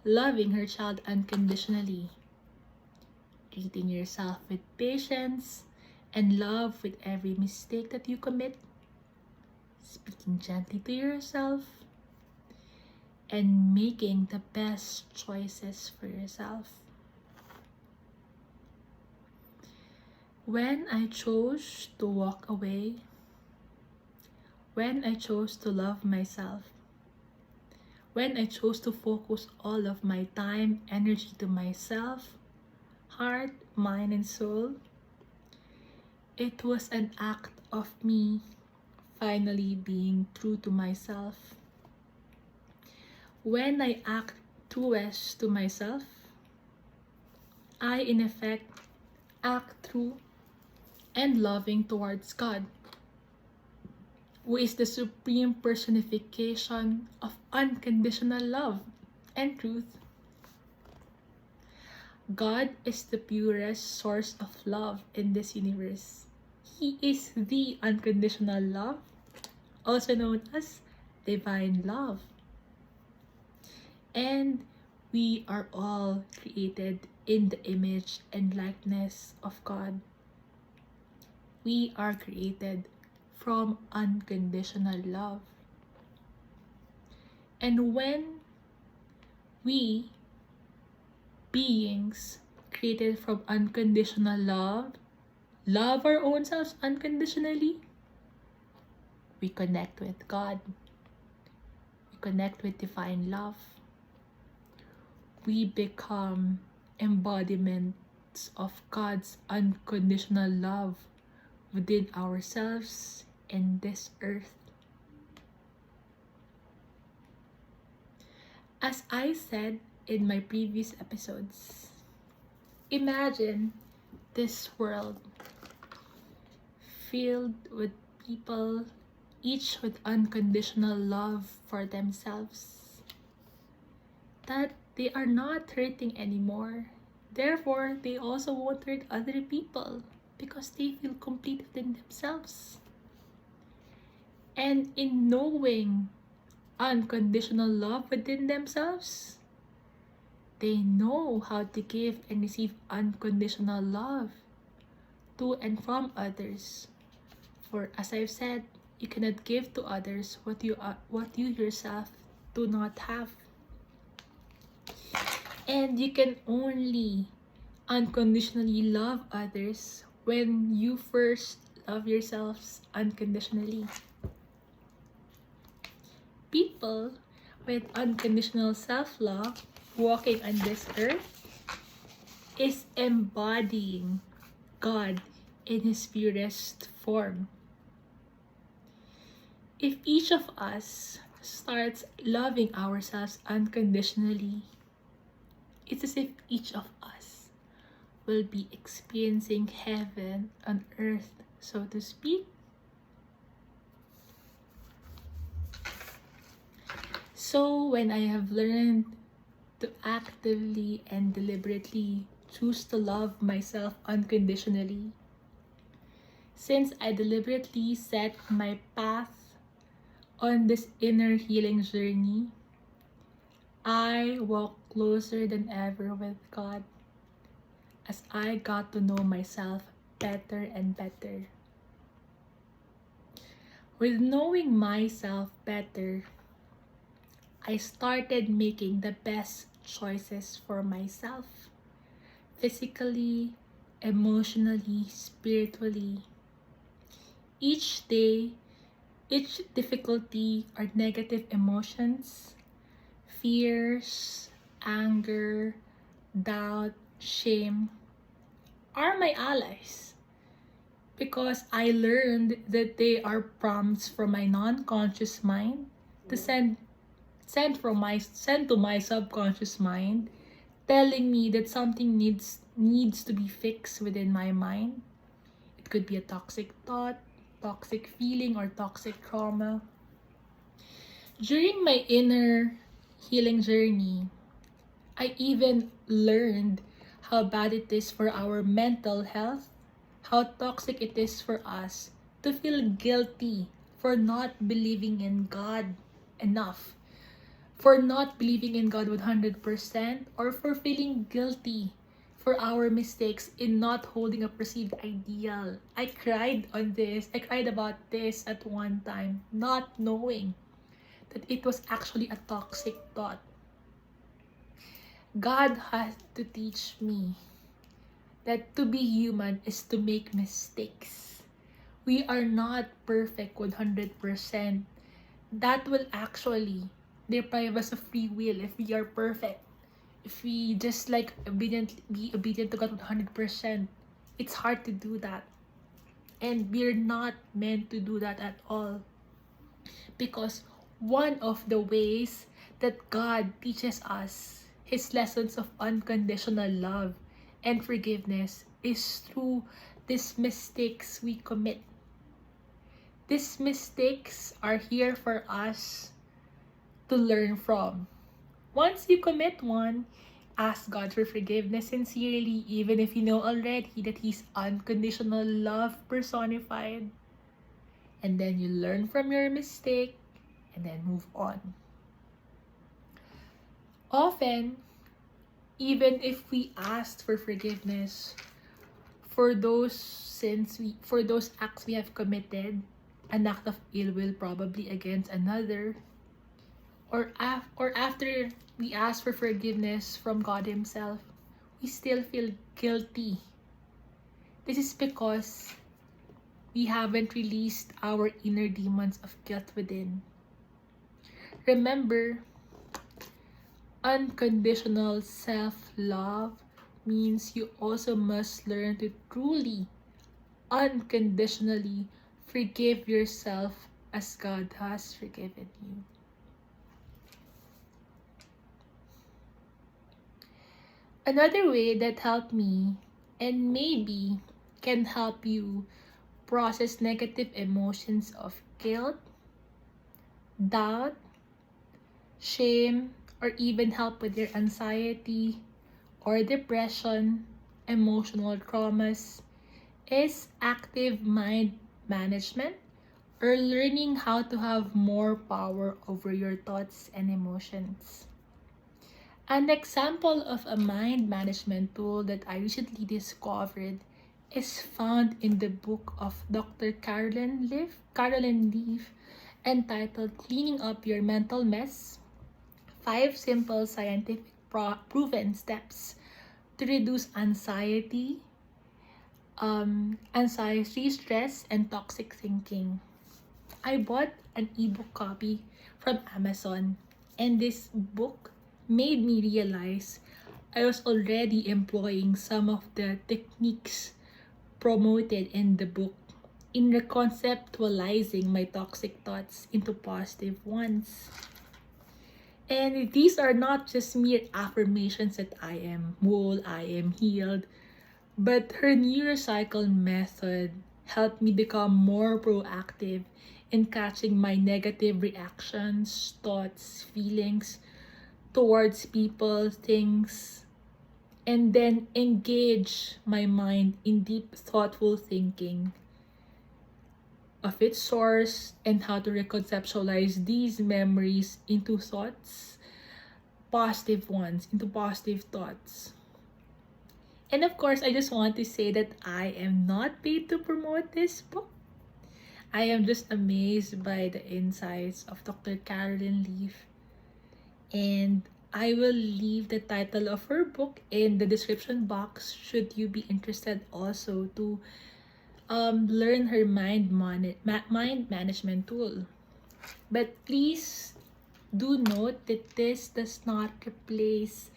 loving her child unconditionally. Treating yourself with patience and love with every mistake that you commit. Speaking gently to yourself. And making the best choices for yourself. When I chose to walk away, when I chose to love myself, when I chose to focus all of my time, energy to myself, heart, mind, and soul, it was an act of me finally being true to myself. When I act truest to myself, I in effect act true and loving towards God, who is the supreme personification of unconditional love and truth. God is the purest source of love in this universe. He is the unconditional love, also known as divine love. And we are all created in the image and likeness of God. We are created from unconditional love. And when we, beings created from unconditional love, love our own selves unconditionally, we connect with God. We connect with divine love. We become embodiments of God's unconditional love within ourselves and this earth. As I said in my previous episodes, imagine this world filled with people, each with unconditional love for themselves, that they are not hurting anymore. Therefore, they also won't hurt other people because they feel complete within themselves. And in knowing unconditional love within themselves, they know how to give and receive unconditional love to and from others. For as I've said, you cannot give to others what you yourself do not have. And you can only unconditionally love others when you first love yourselves unconditionally. People with unconditional self-love walking on this earth is embodying God in His purest form. If each of us starts loving ourselves unconditionally, it's as if each of us will be experiencing heaven on earth, so to speak. So when I have learned to actively and deliberately choose to love myself unconditionally, since I deliberately set my path on this inner healing journey, I walk closer than ever with God as I got to know myself better and better. With knowing myself better, I started making the best choices for myself, physically, emotionally, spiritually. Each day, each difficulty or negative emotions, fears, anger, doubt, shame, are my allies because I learned that they are prompts from my non-conscious mind to send to my subconscious mind, telling me that something needs to be fixed within my mind. It could be a toxic thought, toxic feeling, or toxic trauma. During my inner healing journey, I even learned how bad it is for our mental health, how toxic it is for us to feel guilty for not believing in God enough, for not believing in God 100%, or for feeling guilty for our mistakes in not holding a perceived ideal. I cried about this at one time, not knowing that it was actually a toxic thought. God has to teach me that to be human is to make mistakes. We are not perfect 100%. That will actually deprive us of free will if we are perfect. If we just like be obedient to God 100%, it's hard to do that. And we're not meant to do that at all. Because one of the ways that God teaches us His lessons of unconditional love and forgiveness is through these mistakes we commit. These mistakes are here for us to learn from. Once you commit one, ask God for forgiveness sincerely, even if you know already that He's unconditional love personified. And then you learn from your mistake and then move on. Often, even if we asked for forgiveness for those acts we have committed, an act of ill will probably against another, or after we ask for forgiveness from God Himself, we still feel guilty. This is because we haven't released our inner demons of guilt within. Remember, unconditional self-love means you also must learn to truly, unconditionally forgive yourself as God has forgiven you. Another way that helped me, and maybe can help you process negative emotions of guilt, doubt, shame, or even help with your anxiety or depression, emotional traumas, is active mind management, or learning how to have more power over your thoughts and emotions. An example of a mind management tool that I recently discovered is found in the book of Dr. Caroline Leaf, entitled Cleaning Up Your Mental Mess: 5 Simple Scientific Proven Steps to Reduce Anxiety, Stress, and Toxic Thinking. I bought an ebook copy from Amazon, and this book made me realize I was already employing some of the techniques promoted in the book in reconceptualizing my toxic thoughts into positive ones. And these are not just mere affirmations that I am whole, I am healed, but her neurocycle method helped me become more proactive in catching my negative reactions, thoughts, feelings towards people, things, and then engage my mind in deep, thoughtful thinking of its source and how to reconceptualize these memories into thoughts, positive ones, into positive thoughts. And of course, I just want to say that I am not paid to promote this book. I am just amazed by the insights of Dr. Caroline Leaf. And I will leave the title of her book in the description box should you be interested also to learn her mind management tool. But please do note that this does not replace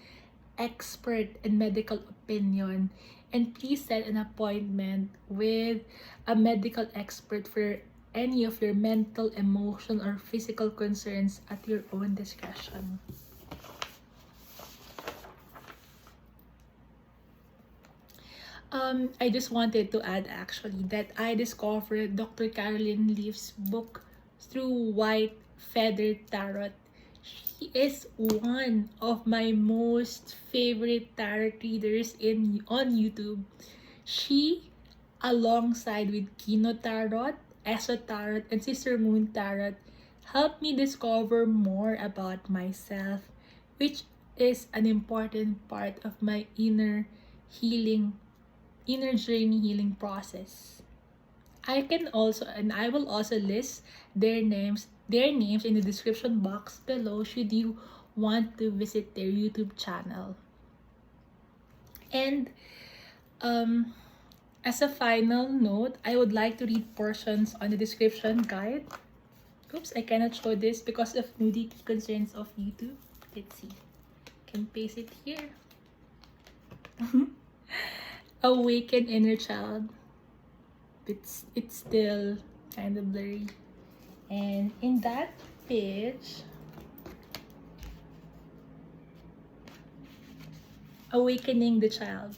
expert and medical opinion And please set an appointment with a medical expert for any of your mental, emotional, or physical concerns at your own discretion. I just wanted to add actually that I discovered Dr. Caroline Leaf's book through White Feather Tarot. She is one of my most favorite tarot readers on YouTube. She, alongside with Kino Tarot, Eso Tarot, and Sister Moon Tarot, helped me discover more about myself, which is an important part of my inner journey healing process. I will also list their names in the description box below should you want to visit their YouTube channel. And um as a final note, I would like to read portions on the description guide. Oops, I cannot show this because of nudity concerns of YouTube. Let's see. Can paste it here. Awaken inner child. It's still kind of blurry. And in that page, awakening the child.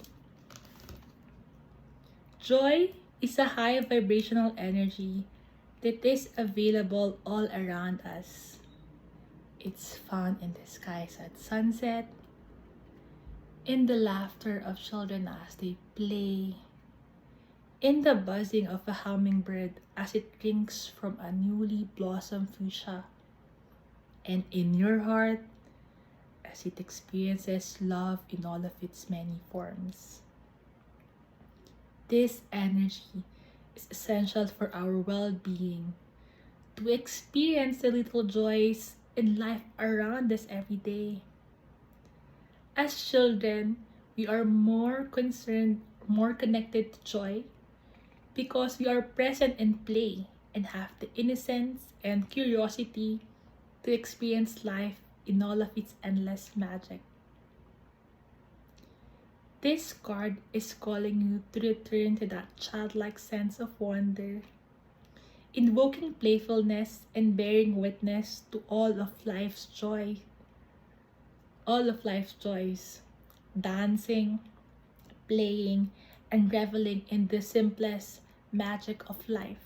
Joy is a high vibrational energy that is available all around us. It's found in the skies at sunset, in the laughter of children as they play, in the buzzing of a hummingbird as it drinks from a newly blossomed fuchsia, and in your heart as it experiences love in all of its many forms. This energy is essential for our well-being, to experience the little joys in life around us every day. As children, we are more concerned, more connected to joy because we are present in play and have the innocence and curiosity to experience life in all of its endless magic. This card is calling you to return to that childlike sense of wonder, invoking playfulness and bearing witness to all of life's joys, dancing, playing, and reveling in the simplest magic of life.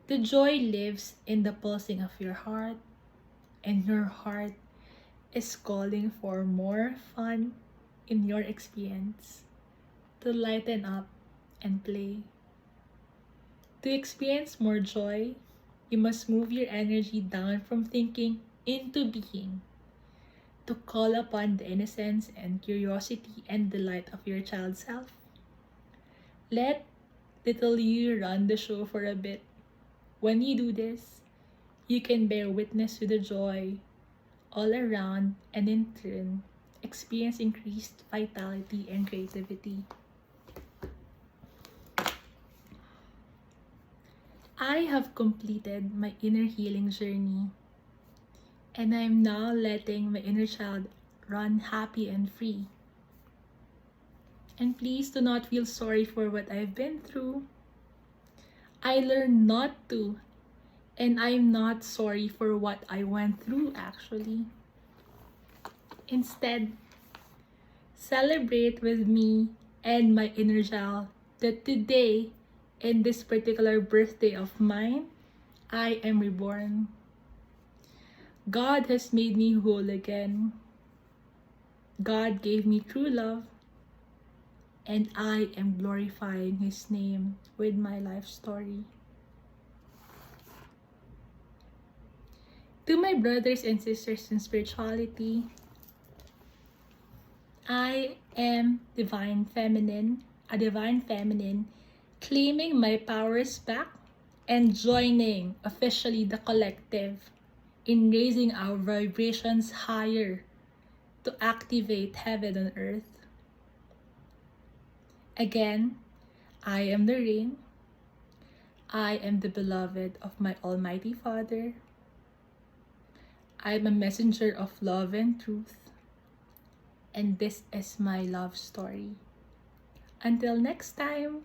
The joy lives in the pulsing of your heart, and your heart is calling for more fun in your experience, to lighten up and play. To experience more joy, you must move your energy down from thinking into being, to call upon the innocence and curiosity and delight of your child self. Let little you run the show for a bit. When you do this, you can bear witness to the joy all around and in turn experience increased vitality and creativity. I have completed my inner healing journey, and I am now letting my inner child run happy and free. And please do not feel sorry for what I've been through. I learned not to, and I'm not sorry for what I went through actually. Instead, celebrate with me and my inner child that today, in this particular birthday of mine, I am reborn. God has made me whole again. God gave me true love, and I am glorifying His name with my life story. To my brothers and sisters in spirituality, I am a divine feminine, claiming my powers back and joining officially the collective in raising our vibrations higher to activate heaven on earth. Again, I am Loraine. I am the beloved of my Almighty Father. I am a messenger of love and truth, and this is my love story. Until next time!